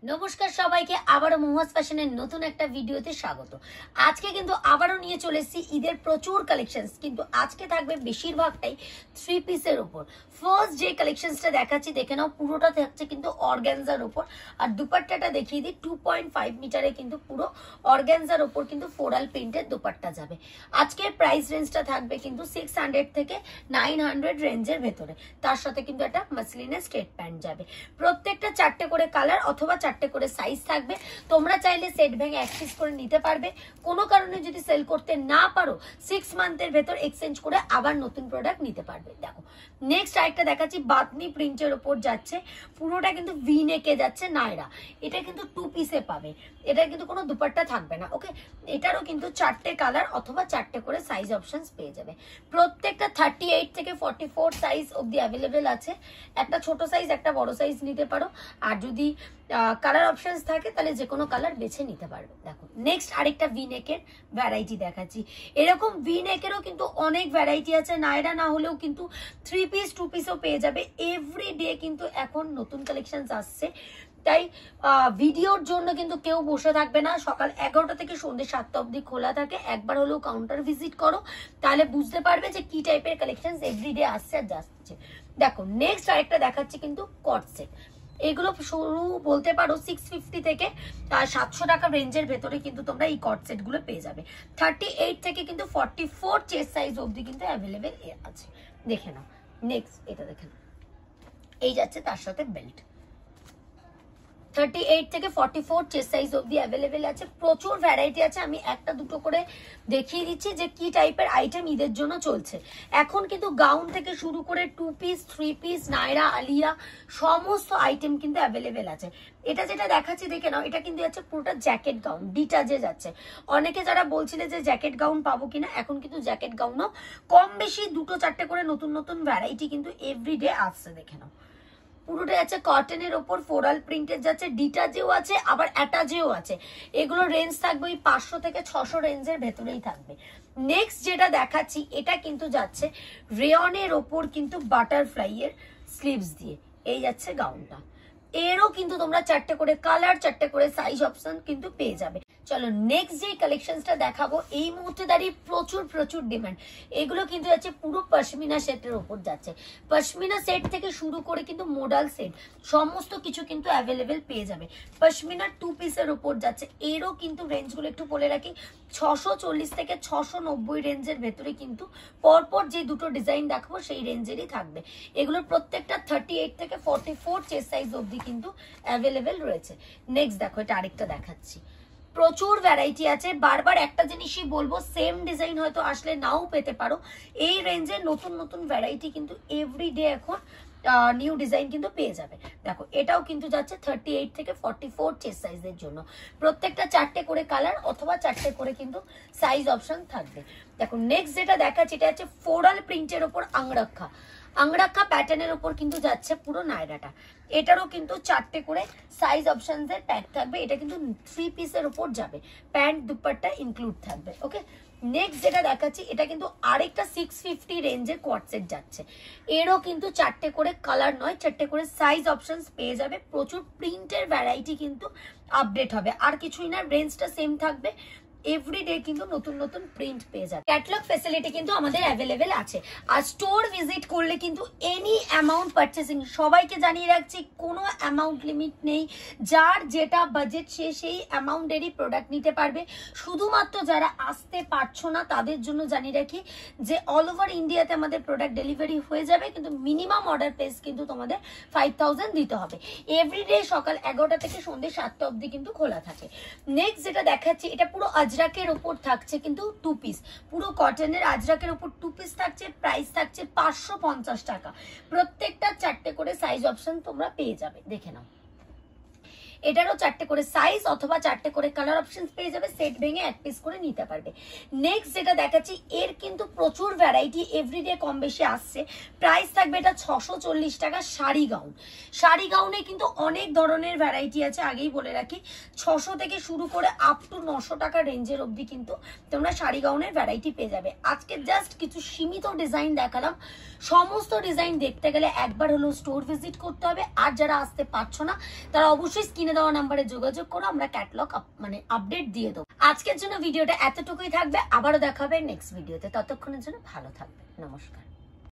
নমস্কার সবাইকে আবারও মহুয়াস ফ্যাশনের নতুন একটা ভিডিওতে স্বাগত। আজকে কিন্তু আবারও নিয়ে চলে এসেছি ঈদের প্রচুর কালেকশনস, কিন্তু আজকে থাকবে বেশিরভাগটাই থ্রি পিসের উপর। ফার্স্ট যে কালেকশনসটা দেখাচ্ছি দেখে নাও, পুরোটা থাকছে কিন্তু অর্গানজার উপর, আর দুপাট্টাটা দেখিয়ে দিই 2.5 মিটারে কিন্তু পুরো অর্গানজার উপর কিন্তু ফ্লোরাল প্রিন্টের দুপাট্টা যাবে। আজকের প্রাইস রেঞ্জটা থাকবে কিন্তু 600 থেকে 900 রেঞ্জের ভেতরে, তার সাথে কিন্তু একটা মাসলিনের স্ট্রেট প্যান্ট যাবে। প্রত্যেকটা চারটে করে কালার অথবা চারটে করে সাইজ থাকবে। তোমরা চাইলে সেট ভেঙে এক পিস করে নিতে পারবে। কোনো কারণে যদি সেল করতে না পারো 6 মান্থের ভেতর এক্সচেঞ্জ করে আবার নতুন প্রোডাক্ট নিতে পারবে। দেখো নেক্সট আরেকটা দেখাচ্ছি, বাতনি প্রিন্টের উপর যাচ্ছে, পুরোটা কিন্তু ভি নেকে যাচ্ছে নায়রা। এটা কিন্তু 2 পিসে পাবে, এটা কিন্তু কোনো দুপাট্টা থাকবে না। ওকে, এটারও কিন্তু চারটে কালার অথবা চারটে করে সাইজ অপশনস পেয়ে যাবে। প্রত্যেকটা 38 থেকে 44 সাইজ অবধি অ্যাভেলেবেল আছে। একটা ছোট সাইজ একটা বড় সাইজ নিতে পারো, আর যদি কালার অপশনস থাকে তাহলে যে কোনো কালার বেছে নিতে পারবে। দেখো নেক্সট আরেকটা ভি নেকের ভ্যারাইটি দেখাচ্ছি। এরকম ভি নেকেরও কিন্তু অনেক ভ্যারাইটি আছে, নায়রা না হলেও কিন্তু 3 পিস 2 পিসও পেয়ে যাবে। এভরি ডে কিন্তু এখন নতুন কালেকশনস আসছে, তাই ভিডিওর জন্য কিন্তু কেউ বসে থাকবে না। সকাল 11টা থেকে সন্ধ্যে 7টা অবধি খোলা থাকে। একবার হলেও কাউন্টার ভিজিট করো, তাহলে বুঝতে পারবে যে কি টাইপের কালেকশনস এভরিডে আসছে আর যাচ্ছে। দেখো নেক্সট আরেকটা দেখাচ্ছি কিন্তু কট সেট। এগুলো শুরু বলতে পারো 650 থেকে 700 টাকা রেঞ্জের ভেতরে কিন্তু তোমরা এই কট সেট গুলো পেয়ে যাবে। 38 থেকে কিন্তু 44 চেস্ট সাইজ অবধি কিন্তু অ্যাভেলেবেল আছে। দেখে নাও নেক্সট এটা দেখে নাও, এই যাচ্ছে তার সাথে বেল্ট। 38 থেকে 44 চেস্ট সাইজ অবধি অ্যাভেলেবেল আছে। প্রচুর ভ্যারাইটি আছে, আমি একটা দুটো করে দেখিয়ে দিচ্ছি যে কি টাইপের আইটেম ঈদের জন্য চলছে। এখন কিন্তু গাউন থেকে শুরু করে 2 পিস 3 পিস নায়রা আলিয়া সমস্ত আইটেম কিন্তু অ্যাভেলেবেল আছে। এটা যেটা দেখাচ্ছি দেখে নাও, এটা কিন্তু যাচ্ছে পুরোটা জ্যাকেট গাউন, ডিটাচে যাচ্ছে। অনেকে যারা বলছিলে যে জ্যাকেট গাউন পাবো কিনা, এখন কিন্তু জ্যাকেট গাউনও কম বেশি দুটো চারটে করে নতুন নতুন ভ্যারাইটি কিন্তু এভরিডে আসছে। দেখে নাও পুরোটা যাচ্ছে কটনের ওপর ফ্লোরাল প্রিন্টের যাচ্ছে, ডিটাচেও আছে আবার অ্যাটাচেও আছে। এগুলো রেঞ্জ থাকবে ওই 500 থেকে 600 রেঞ্জের ভেতরেই থাকবে। নেক্সট যেটা দেখাচ্ছি এটা কিন্তু যাচ্ছে রেয়নের ওপর কিন্তু বাটারফ্লাই এর স্লিভস দিয়ে, এই যাচ্ছে গাউনটা। এরও কিন্তু তোমরা চারটে করে কালার চারটে করে সাইজ অপশন কিন্তু পেয়ে যাবে। চলো নেক্সট যে কালেকশনসটা দেখাবো, এই মুহূর্তে দাঁড়িয়ে প্রচুর প্রচুর ডিমান্ড। এগুলো কিন্তু যাচ্ছে পুরো পশমিনা সেটের উপর যাচ্ছে। পশমিনা সেট থেকে শুরু করে কিন্তু মোডাল সেট সমস্ত কিছু কিন্তু অ্যাভেলেবেল পেয়ে যাবে। পশমিনার 2 পিসের উপর যাচ্ছে। এরও কিন্তু রেঞ্জগুলো একটু বলে রাখি, 640 থেকে 690 রেঞ্জের ভেতরে কিন্তু পরপর যে দুটো ডিজাইন দেখাবো সেই রেঞ্জেরই থাকবে। এগুলোর প্রত্যেকটা 38 থেকে 44 চেস্ট সাইজ অবধি কিন্তু অ্যাভেলেবেল রয়েছে। নেক্সট দেখো এটা আরেকটা দেখাচ্ছি, প্রচুর ভ্যারাইটি আছে। বারবার একটা জিনিসই বলবো, সেম ডিজাইন হয়তো আসলে নাও পেতে পারো। এই রেঞ্জের নতুন নতুন ভ্যারাইটি কিন্তু এভরিডে এখন নিউ ডিজাইন কিন্তু পেয়ে যাবে। দেখো এটাও কিন্তু যাচ্ছে 38 থেকে 44 চেস্ট সাইজের জন্য। প্রত্যেকটা চারটে করে কালার অথবা চারটে করে কিন্তু সাইজ অপশন থাকবে। দেখো নেক্সট যেটা দেখাচ্ছি এটা হচ্ছে ফ্লোরাল প্রিন্টের ওপর আংরাক্ষা, আংরাক্ষা প্যাটার্নের উপর কিন্তু যাচ্ছে পুরো নায়রাটা। এটারও কিন্তু চারটে করে সাইজ অপশনসের প্যাক থাকবে। এটা কিন্তু 3 পিসের উপর যাবে, প্যান্ট দুপাট্টা ইনক্লুড থাকবে। ওকে, নেক্সট যেটা দেখাচ্ছি এটা কিন্তু আরেকটা 650 রেঞ্জের কোয়াড সেট যাচ্ছে। এরও কিন্তু চারটে করে কালার নয় চারটে করে সাইজ অপশনস পেয়ে যাবে। প্রচুর প্রিন্টের ভ্যারাইটি কিন্তু আপডেট হবে, আর কিছুই না, রেঞ্জটা সেম থাকবে। এভরিডে কিন্তু নতুন নতুন প্রিন্ট পেয়ে যাবে। ক্যাটালগ ফ্যাসিলিটি কিন্তু আমাদের অ্যাভেলেবেল আছে। আর স্টোর ভিজিট করলে কিন্তু এনি অ্যামাউন্ট পারচেসিং, সবাইকে জানিয়ে রাখছি কোনো অ্যামাউন্ট লিমিট নেই। যার যেটা বাজেট সে সেই অ্যামাউন্টেরই প্রোডাক্ট নিতে পারবে। শুধুমাত্র যারা আসতে পারছো না তাদের জন্য জানিয়ে রাখি যে অল ওভার ইন্ডিয়াতে আমাদের প্রোডাক্ট ডেলিভারি হয়ে যাবে, কিন্তু মিনিমাম অর্ডার প্রাইস কিন্তু তোমাদের 5000 দিতে হবে। এভরিডে সকাল 11টা থেকে সন্ধ্যে 7টা অবধি কিন্তু খোলা থাকে। নেক্সট যেটা দেখাচ্ছি এটা পুরো আজরাকের উপর থাকছে কিন্তু 2 পিস, পুরো কটনের আজরাকের উপর 2 পিস থাকছে। প্রাইস থাকছে 550 টাকা। প্রত্যেকটা চারটে করে সাইজ অপশন তোমরা পেয়ে যাবে। দেখে নাও এটারও চারটে করে সাইজ অথবা চারটে করে কালার অপশন পেয়ে যাবে। সেট ভেঙে এক পিস করে নিতে পারবে। নেক্সট যেটা দেখাচ্ছি এর কিন্তু প্রচুর ভ্যারাইটি এভরিডে কম বেশি আসছে। প্রাইস থাকবে এটা 640 টাকা। শাড়ি গাউন, শাড়ি গাউনে কিন্তু অনেক ধরনের ভ্যারাইটি আছে, আগেই বলে রাখি 600 থেকে শুরু করে আপ টু 900 টাকা রেঞ্জের অবধি কিন্তু তোমরা শাড়ি গাউনের ভ্যারাইটি পেয়ে যাবে। আজকে জাস্ট কিছু সীমিত ডিজাইন দেখালাম। সমস্ত ডিজাইন দেখতে গেলে একবার হলো স্টোর ভিজিট করতে হবে, আর যারা আসতে পারছো না তারা অবশ্যই স্ক্রিনে স্ক্রিনে দেওয়া নাম্বারে যোগাযোগ করো, আমরা ক্যাটালগ মানে আপডেট দিয়ে দেবো। আজকের জন্য ভিডিওটা এতটুকুই থাকবে, আবারও দেখা হবে নেক্সট ভিডিওতে। ততক্ষণের জন্য ভালো থাকবে, নমস্কার।